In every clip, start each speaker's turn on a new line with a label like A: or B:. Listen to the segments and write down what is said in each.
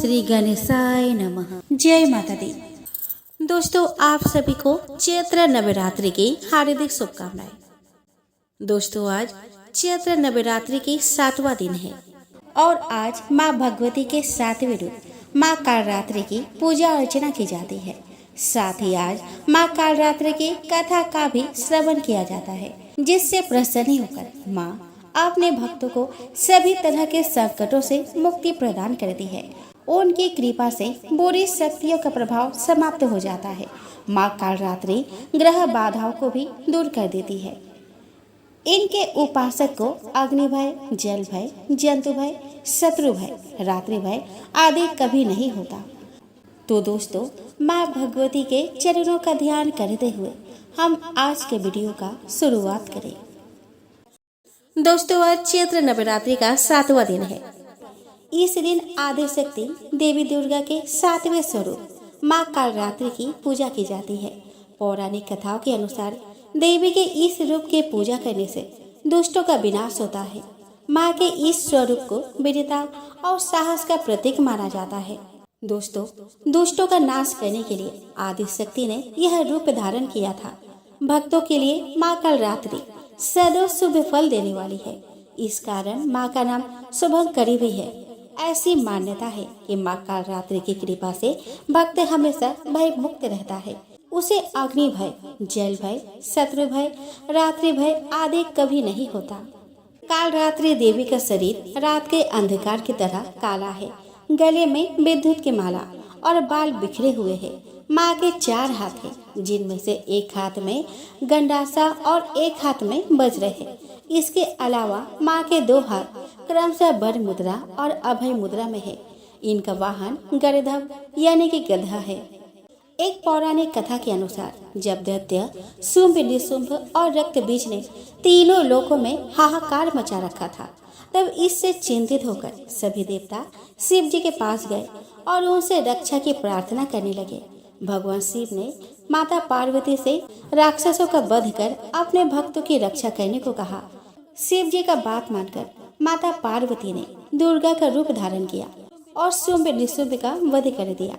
A: श्री गणेशाय नमः। जय माता दी। दोस्तों, आप सभी को चैत्र नवरात्रि की हार्दिक शुभकामनाएं। दोस्तों, आज चैत्र नवरात्रि की 7वां दिन है और आज माँ भगवती के 7वें रूप माँ कालरात्रि की पूजा अर्चना की जाती है। साथ ही आज माँ कालरात्रि की कथा का भी श्रवण किया जाता है, जिससे प्रसन्न होकर माँ अपने भक्तों को सभी तरह के संकटों से मुक्ति प्रदान करती है। उनकी कृपा से बुरी शक्तियों का प्रभाव समाप्त हो जाता है। माँ कालरात्रि ग्रह बाधाओं को भी दूर कर देती है। इनके उपासक को अग्नि भय, जल भय, जंतु भय, शत्रु भय, रात्रि भय आदि कभी नहीं होता। तो दोस्तों, माँ भगवती के चरणों का ध्यान करते हुए हम आज के वीडियो का शुरुआत करें। दोस्तों, आज चैत्र नवरात्रि का 7वां दिन है। इस दिन आदि शक्ति देवी दुर्गा के 7वें स्वरूप माँ कालरात्रि की पूजा की जाती है। पौराणिक कथाओं के अनुसार देवी के इस रूप की पूजा करने से दुष्टों का विनाश होता है। माँ के इस स्वरूप को वीरता और साहस का प्रतीक माना जाता है। दोस्तों, दुष्टों का नाश करने के लिए आदि शक्ति ने यह रूप धारण किया था। भक्तों के लिए माँ कालरात्रि सदैव शुभ फल देने वाली है। इस कारण माँ का नाम शुभंकरी भी है। ऐसी मान्यता है कि माँ कालरात्रि की कृपा से भक्त हमेशा भय मुक्त रहता है। उसे अग्नि भय, जल भय, शत्रु भय, रात्रि भय आदि कभी नहीं होता। कालरात्रि देवी का शरीर रात के अंधकार की तरह काला है। गले में विद्युत की माला और बाल बिखरे हुए हैं। माँ के 4 हाथ हैं, जिनमें से एक हाथ में गंडासा और एक हाथ में वज्र है। इसके अलावा माँ के 2 हाथ क्रमशः वर मुद्रा और अभय मुद्रा में है। इनका वाहन गरुड़ यानी कि गधा है। एक पौराणिक कथा के अनुसार जब दैत्य शुंभ, निशुंभ और रक्त बीज ने तीनों लोकों में हाहाकार मचा रखा था, तब इससे चिंतित होकर सभी देवता शिव जी के पास गए और उनसे रक्षा की प्रार्थना करने लगे। भगवान शिव ने माता पार्वती से राक्षसों का वध कर अपने भक्तों की रक्षा करने को कहा। शिव जी का बात मानकर माता पार्वती ने दुर्गा का रूप धारण किया और शुंभ निशुंभ का वध कर दिया।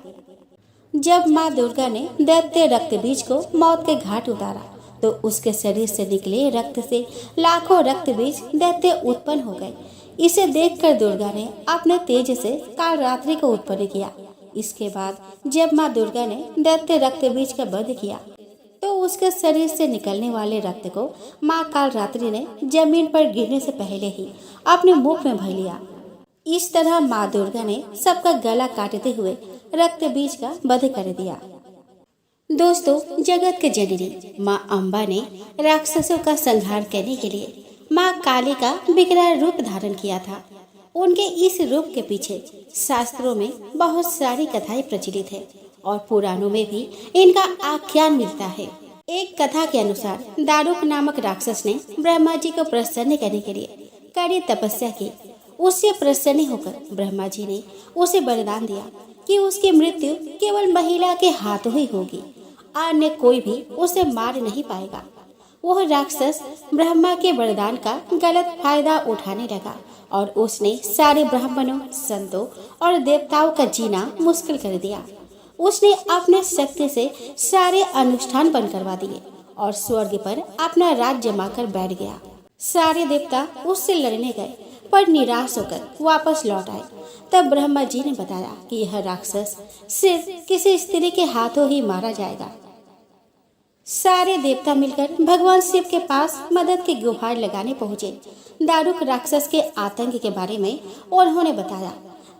A: जब माँ दुर्गा ने दैत्य रक्त बीज को मौत के घाट उतारा, तो उसके शरीर से निकले रक्त से लाखों रक्त बीज दैत्य उत्पन्न हो गए। इसे देखकर दुर्गा ने अपने तेज से कालरात्रि को उत्पन्न किया। इसके बाद जब माँ दुर्गा ने दैत्य रक्त बीज का वध किया, तो उसके शरीर से निकलने वाले रक्त को माँ कालरात्रि ने जमीन पर गिरने से पहले ही अपने मुख में भर लिया। इस तरह माँ दुर्गा ने सबका गला काटते हुए रक्त बीज का वध कर दिया। दोस्तों, जगत के जननी माँ अम्बा ने राक्षसों का संहार करने के लिए माँ काली का विकराल रूप धारण किया था। उनके इस रूप के पीछे शास्त्रों में बहुत सारी कथाएं प्रचलित है और पुराणों में भी इनका आख्यान मिलता है। एक कथा के अनुसार दारुक नामक राक्षस ने ब्रह्मा जी को प्रसन्न करने के लिए कड़ी तपस्या की। उससे प्रसन्न होकर ब्रह्मा जी ने उसे वरदान दिया कि उसकी मृत्यु केवल महिला के हाथों ही होगी, अन्य कोई भी उसे मार नहीं पाएगा। वह राक्षस ब्रह्मा के वरदान का गलत फायदा उठाने लगा और उसने सारे ब्राह्मणों, संतों और देवताओं का जीना मुश्किल कर दिया। उसने अपने शक्ति से सारे अनुष्ठान बंद करवा दिए और स्वर्ग पर अपना राज जमाकर बैठ गया। सारे देवता उससे लड़ने गए, पर निराश होकर वापस लौट आए। तब ब्रह्मा जी ने बताया कि यह राक्षस सिर्फ किसी स्त्री के हाथों ही मारा जाएगा। सारे देवता मिलकर भगवान शिव के पास मदद की गुहार लगाने पहुंचे। दारुक राक्षस के आतंक के बारे में उन्होंने बताया।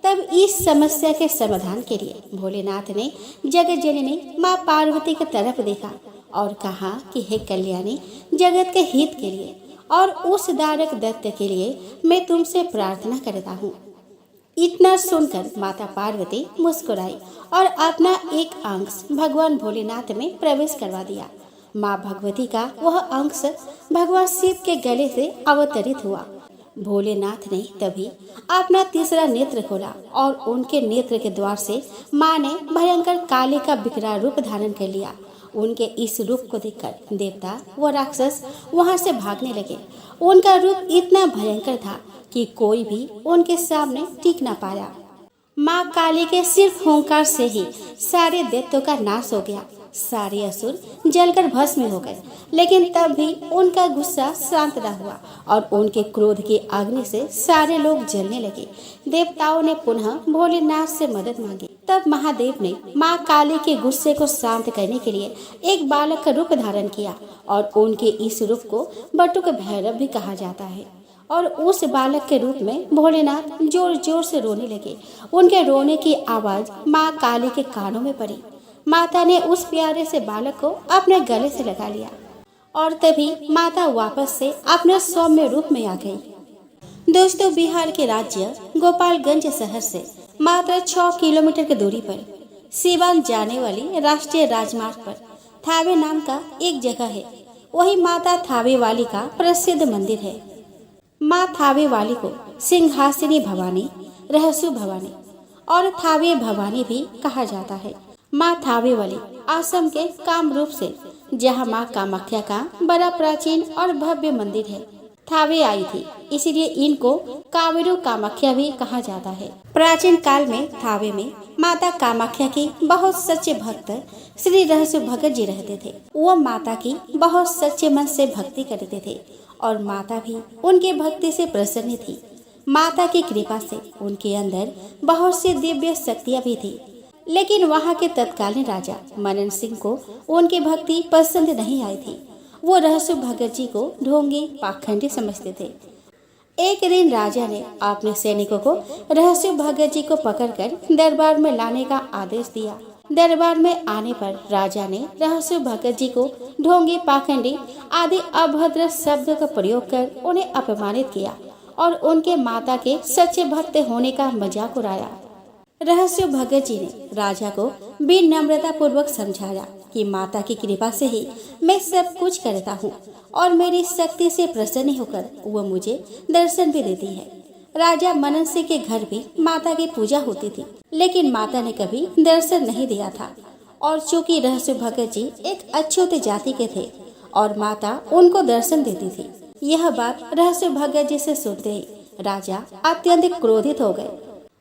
A: तब इस समस्या के समाधान के लिए भोलेनाथ ने जगत जननी माँ पार्वती की तरफ देखा और कहा कि हे कल्याणी, जगत के हित के लिए और उस दारुक दैत्य के लिए मैं तुमसे प्रार्थना करता हूँ। इतना सुनकर माता पार्वती मुस्कुराई और अपना एक अंश भगवान भोलेनाथ में प्रवेश करवा दिया। माँ भगवती का वह अंश भगवान शिव के गले से अवतरित हुआ। भोलेनाथ ने तभी अपना तीसरा नेत्र खोला और उनके नेत्र के द्वार से माँ ने भयंकर काली का विकराल रूप धारण कर लिया। उनके इस रूप को देखकर देवता व राक्षस वहां से भागने लगे। उनका रूप इतना भयंकर था कि कोई भी उनके सामने टिक न पाया। माँ काली के सिर्फ हुंकार से ही सारे दैत्यों का नाश हो गया। सारे असुर जलकर भस्म हो गए, लेकिन तब भी उनका गुस्सा शांत न हुआ और उनके क्रोध की अग्नि से सारे लोग जलने लगे। देवताओं ने पुनः भोलेनाथ से मदद मांगी। तब महादेव ने माँ काली के गुस्से को शांत करने के लिए एक बालक का रूप धारण किया और उनके इस रूप को बटुक भैरव भी कहा जाता है। और उस बालक के रूप में भोलेनाथ जोर जोर से रोने लगे। उनके रोने की आवाज माँ काली के कानों में पड़ी। माता ने उस प्यारे से बालक को अपने गले से लगा लिया और तभी माता वापस से अपने सौम्य रूप में आ गई। दोस्तों, बिहार के राज्य गोपालगंज शहर से मात्र 6 किलोमीटर की दूरी पर सीवान जाने वाली राष्ट्रीय राजमार्ग पर थावे नाम का एक जगह है। वही माता थावे वाली का प्रसिद्ध मंदिर है। माँ थावे वाली को सिंहासनी भवानी, रहसु भवानी और थावे भवानी भी कहा जाता है। माँ थावे वाली असम के कामरूप से, जहाँ माँ कामाख्या का बड़ा प्राचीन और भव्य मंदिर है, थावे आई थी, इसलिए इनको कावेरू कामाख्या भी कहा जाता है। प्राचीन काल में थावे में माता कामाख्या के बहुत सच्चे भक्त श्री रहसु भगत जी रहते थे। वो माता की बहुत सच्चे मन से भक्ति करते थे और माता भी उनके भक्ति से प्रसन्न थी। माता की कृपा से उनके अंदर बहुत सी दिव्य शक्तियाँ भी थी, लेकिन वहाँ के तत्कालीन राजा मनन सिंह को उनकी भक्ति पसंद नहीं आई थी। वो रहसु भगत जी को ढोंगी, पाखंडी समझते थे। एक दिन राजा ने अपने सैनिकों को रहसु भगत जी को पकड़कर दरबार में लाने का आदेश दिया। दरबार में आने पर राजा ने रहसु भगत जी को ढोंगी, पाखंडी आदि अभद्र शब्दों का प्रयोग कर उन्हें अपमानित किया और उनके माता के सच्चे भक्त होने का मजाक उड़ाया। रहसु भगत जी ने राजा को विनम्रता पूर्वक समझाया कि माता की कृपा से ही मैं सब कुछ करता हूँ और मेरी शक्ति से प्रसन्न होकर वो मुझे दर्शन भी देती है। राजा मनन सिंह के घर भी माता की पूजा होती थी, लेकिन माता ने कभी दर्शन नहीं दिया था। और चूंकि रहसु भगत जी एक अछूत जाति के थे और माता उनको दर्शन देती थी, यह बात रहसु भगत जी से सुनते ही राजा अत्यंत क्रोधित हो गए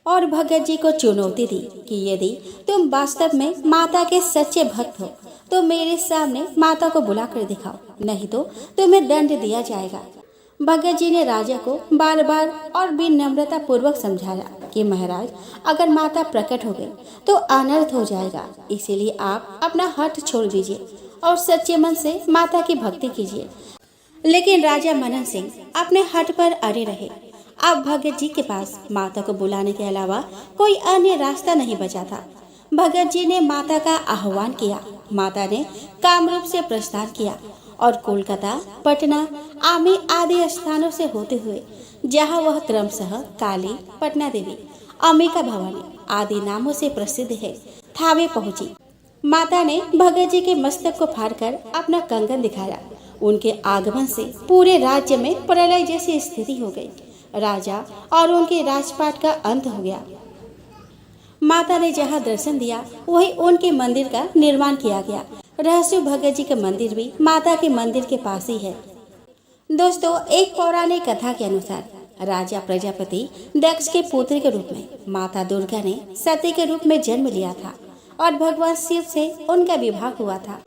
A: और भगत जी को चुनौती दी कि यदि तुम वास्तव में माता के सच्चे भक्त हो तो मेरे सामने माता को बुला कर दिखाओ, नहीं तो तुम्हें दंड दिया जाएगा। भगत जी ने राजा को बार बार और विनम्रता पूर्वक समझाया कि महाराज, अगर माता प्रकट हो गई तो अनर्थ हो जाएगा, इसीलिए आप अपना हठ छोड़ दीजिए और सच्चे मन से माता की भक्ति कीजिए। लेकिन राजा मनन सिंह अपने हठ पर अड़े रहे। अब भगत जी के पास माता को बुलाने के अलावा कोई अन्य रास्ता नहीं बचा था। भगत जी ने माता का आह्वान किया। माता ने कामरूप से प्रस्थान किया और कोलकाता, पटना, आमी आदि स्थानों से होते हुए, जहां वह क्रमशः काली, पटना देवी, अंबिका भवानी आदि नामों से प्रसिद्ध है, थावे पहुंची। माता ने भगत जी के मस्तक को फाड़कर अपना कंगन दिखाया। उनके आगमन से पूरे राज्य में प्रलय जैसी स्थिति हो गई। राजा और उनके राजपाट का अंत हो गया। माता ने जहां दर्शन दिया वही उनके मंदिर का निर्माण किया गया। रहसु भगत जी का मंदिर भी माता के मंदिर के पास ही है। दोस्तों, एक पौराणिक कथा के अनुसार राजा प्रजापति दक्ष के पुत्र के रूप में माता दुर्गा ने सती के रूप में जन्म लिया था और भगवान शिव से उनका विवाह हुआ था।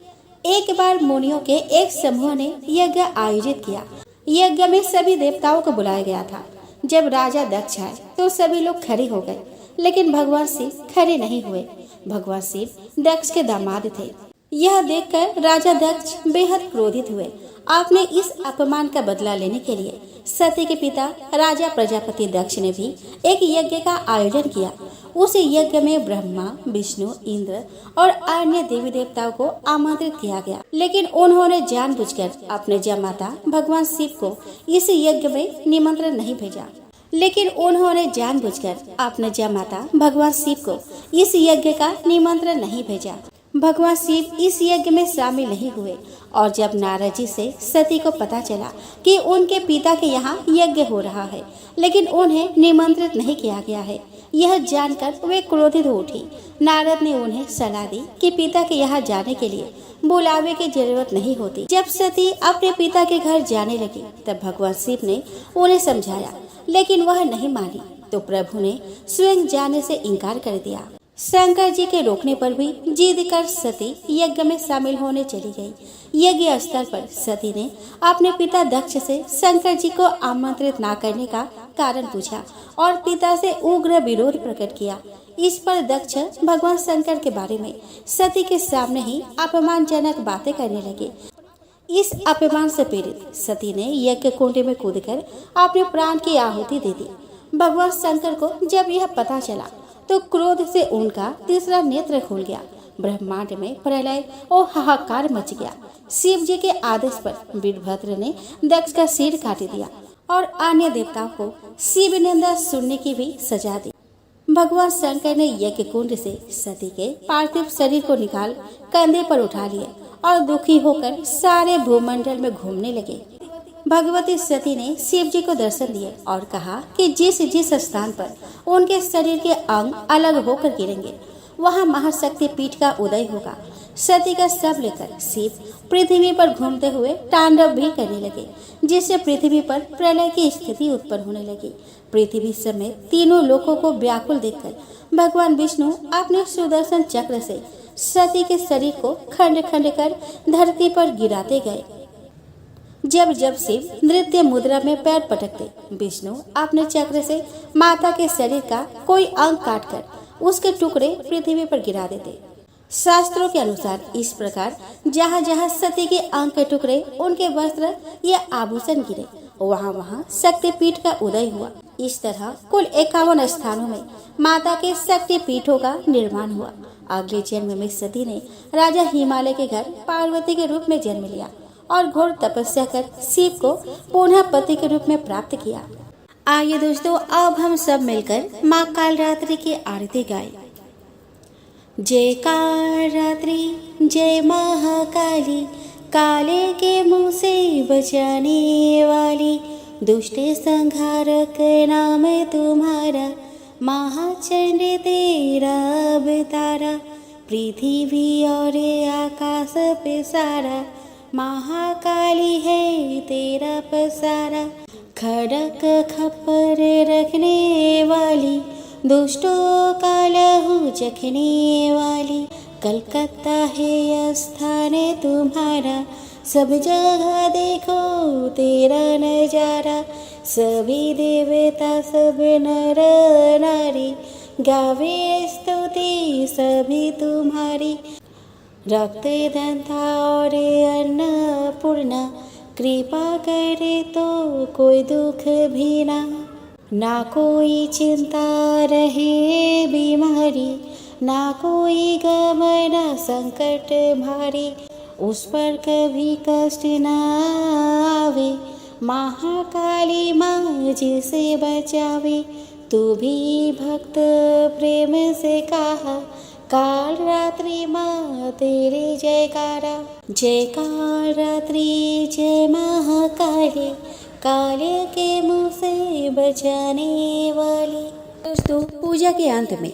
A: एक बार मुनियों के एक समूह ने यज्ञ आयोजित किया। यज्ञ में सभी देवताओं को बुलाया गया था। जब राजा दक्ष आए तो सभी लोग खड़े हो गए, लेकिन भगवान शिव खड़े नहीं हुए। भगवान शिव दक्ष के दामाद थे। यह देखकर राजा दक्ष बेहद क्रोधित हुए। आपने इस अपमान का बदला लेने के लिए सती के पिता राजा प्रजापति दक्ष ने भी एक यज्ञ का आयोजन किया। उस यज्ञ में ब्रह्मा, विष्णु, इंद्र और अन्य देवी देवताओं को आमंत्रित किया गया, लेकिन उन्होंने जानबूझकर अपने जमाता भगवान शिव को इस यज्ञ में निमंत्रण नहीं भेजा। लेकिन उन्होंने जानबूझकर अपने जमाता भगवान शिव को इस यज्ञ का निमंत्रण नहीं भेजा। भगवान शिव इस यज्ञ में शामिल नहीं हुए और जब नारद जी से सती को पता चला कि उनके पिता के यहाँ यज्ञ हो रहा है लेकिन उन्हें निमंत्रित नहीं किया गया है, यह जानकर वे क्रोधित हो उठी। नारद ने उन्हें सलाह दी कि पिता के यहाँ जाने के लिए बुलावे की जरूरत नहीं होती। जब सती अपने पिता के घर जाने लगी तब भगवान शिव ने उन्हें समझाया, लेकिन वह नहीं मानी तो प्रभु ने स्वयं जाने से इनकार कर दिया। शंकर जी के रोकने पर भी जिद कर सती यज्ञ में शामिल होने चली गई। यज्ञ स्थल पर सती ने अपने पिता दक्ष से शंकर जी को आमंत्रित न करने का कारण पूछा और पिता से उग्र विरोध प्रकट किया। इस पर दक्ष भगवान शंकर के बारे में सती के सामने ही अपमानजनक बातें करने लगे। इस अपमान से पीड़ित सती ने यज्ञ कुंड में कूदकर अपने प्राण की आहुति दे दी। भगवान शंकर को जब यह पता चला तो क्रोध से उनका तीसरा नेत्र खुल गया। ब्रह्मांड में प्रलय और हाहाकार मच गया। शिव जी के आदेश पर वीरभद्र ने दक्ष का सिर काट दिया और अन्य देवताओं को शिव निंदा सुनने की भी सजा दी। भगवान शंकर ने यज्ञ कुंड से सती के पार्थिव शरीर को निकाल कंधे पर उठा लिए और दुखी होकर सारे भूमंडल में घूमने लगे। भगवती सती ने शिव जी को दर्शन दिए और कहा कि जिस जिस स्थान पर उनके शरीर के अंग अलग होकर गिरेंगे वहां महाशक्ति पीठ का उदय होगा। सती का शव लेकर शिव पृथ्वी पर घूमते हुए तांडव भी करने लगे, जिससे पृथ्वी पर प्रलय की स्थिति उत्पन्न होने लगी। पृथ्वी समेत तीनों लोकों को व्याकुल देखकर भगवान विष्णु अपने सुदर्शन चक्र से सती के शरीर को खंड खंड कर धरती पर गिराते गए। जब जब शिव नृत्य मुद्रा में पैर पटकते, विष्णु अपने चक्र से माता के शरीर का कोई अंग काटकर उसके टुकड़े पृथ्वी पर गिरा देते। शास्त्रों के अनुसार इस प्रकार जहाँ जहाँ सती के अंग के टुकड़े, उनके वस्त्र या आभूषण गिरे, वहाँ वहाँ शक्तिपीठ का उदय हुआ। इस तरह कुल 51 स्थानों में माता के शक्ति पीठों का निर्माण हुआ। अगले जन्म में सती ने राजा हिमालय के घर पार्वती के रूप में जन्म लिया और घोर तपस्या कर शिव को पुनः पति के रूप में प्राप्त किया। आइए दोस्तों, अब हम सब मिलकर माँ कालरात्रि की आरती गाएं। जय कालरात्रि जय महाकाली, काले के मुँह से बचाने वाली, दुष्ट संहारक नाम तुम्हारा, महाचंड तेरा अवतारा, पृथ्वी और आकाश पे सारा, महाकाली है तेरा पसारा, खड़क खप्पर रखने वाली, दुष्टों का लहू चखने वाली, कलकत्ता है स्थान तुम्हारा, सब जगह देखो तेरा नजारा, सभी देवता सब नर नारी, गावे स्तुति सभी तुम्हारी, रक्त दंता और अन्नपूर्णा, कृपा करे तो कोई दुख भी ना कोई चिंता रहे बीमारी, ना कोई गम ना संकट भारी, उस पर कभी कष्ट ना आवे, महाकाली माँ जिसे बचावे, तू भी भक्त प्रेम से कहा, कालरात्रि माँ तेरे जयकारा। जय कालरात्रि जय महाकाली, काले के मुँह से बचाने वाली। दोस्तों, पूजा के अंत में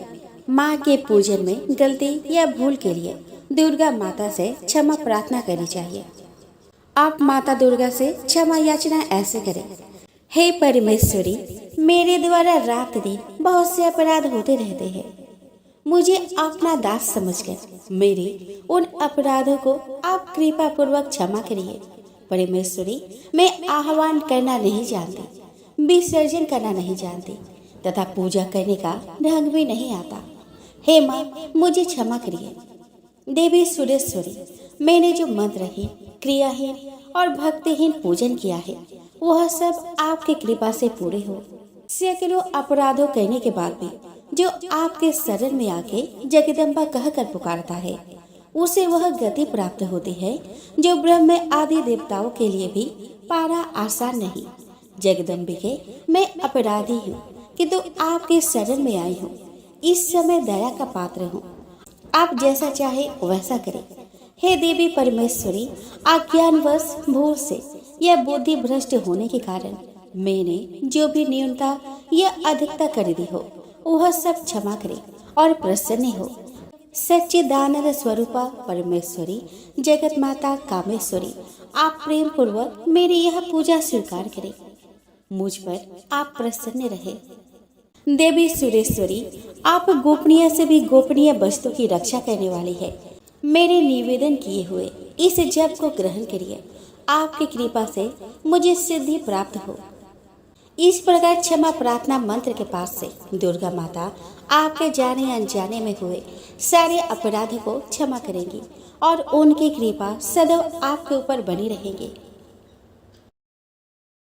A: माँ के पूजन में गलती या भूल के लिए दुर्गा माता से क्षमा प्रार्थना करनी चाहिए। आप माता दुर्गा से क्षमा याचना ऐसे करें। हे परमेश्वरी, मेरे द्वारा रात दिन बहुत से अपराध होते रहते हैं। मुझे अपना दास समझकर मेरे उन अपराधों को आप कृपा पूर्वक क्षमा करिए। परमेश्वरी, मैं आह्वान करना नहीं जानती, विसर्जन करना नहीं जानती तथा पूजा करने का ढंग भी नहीं आता। हे माँ, मुझे क्षमा करिए। देवी सुरेश्वरी, मैंने जो मंत्रहीन, क्रियाहीन और भक्तिहीन पूजन किया है वह सब आपकी कृपा से पूरे हो। सैकड़ों अपराधों करने के बाद भी जो आपके शरण में आके जगदम्बा कहकर पुकारता है उसे वह गति प्राप्त होती है जो ब्रह्म आदि देवताओं के लिए भी पाना आसान नहीं। जगदम्बिके, मैं अपराधी हूँ किंतु आपके शरण में आई हूँ। इस समय दया का पात्र हूँ, आप जैसा चाहे वैसा करें। हे देवी परमेश्वरी, अज्ञानवश भूल से या बुद्धि भ्रष्ट होने के कारण मैंने जो भी न्यूनता या अधिकता कर दी हो वह सब क्षमा करे और प्रसन्न हो। सच्चिदानंद स्वरूपा परमेश्वरी, जगत माता कामेश्वरी, आप प्रेम पूर्वक मेरी यह पूजा स्वीकार करें। मुझ पर आप प्रसन्न रहे। देवी सुरेश्वरी, आप गोपनीय से भी गोपनीय वस्तु की रक्षा करने वाली है। मेरे निवेदन किए हुए इस जप को ग्रहण करिए। आपकी कृपा से मुझे सिद्धि प्राप्त हो। इस प्रकार क्षमा प्रार्थना मंत्र के पास से दुर्गा माता आपके जाने अनजाने में हुए सारे अपराधों को क्षमा करेंगी और उनकी कृपा सदैव आपके ऊपर बनी रहेगी।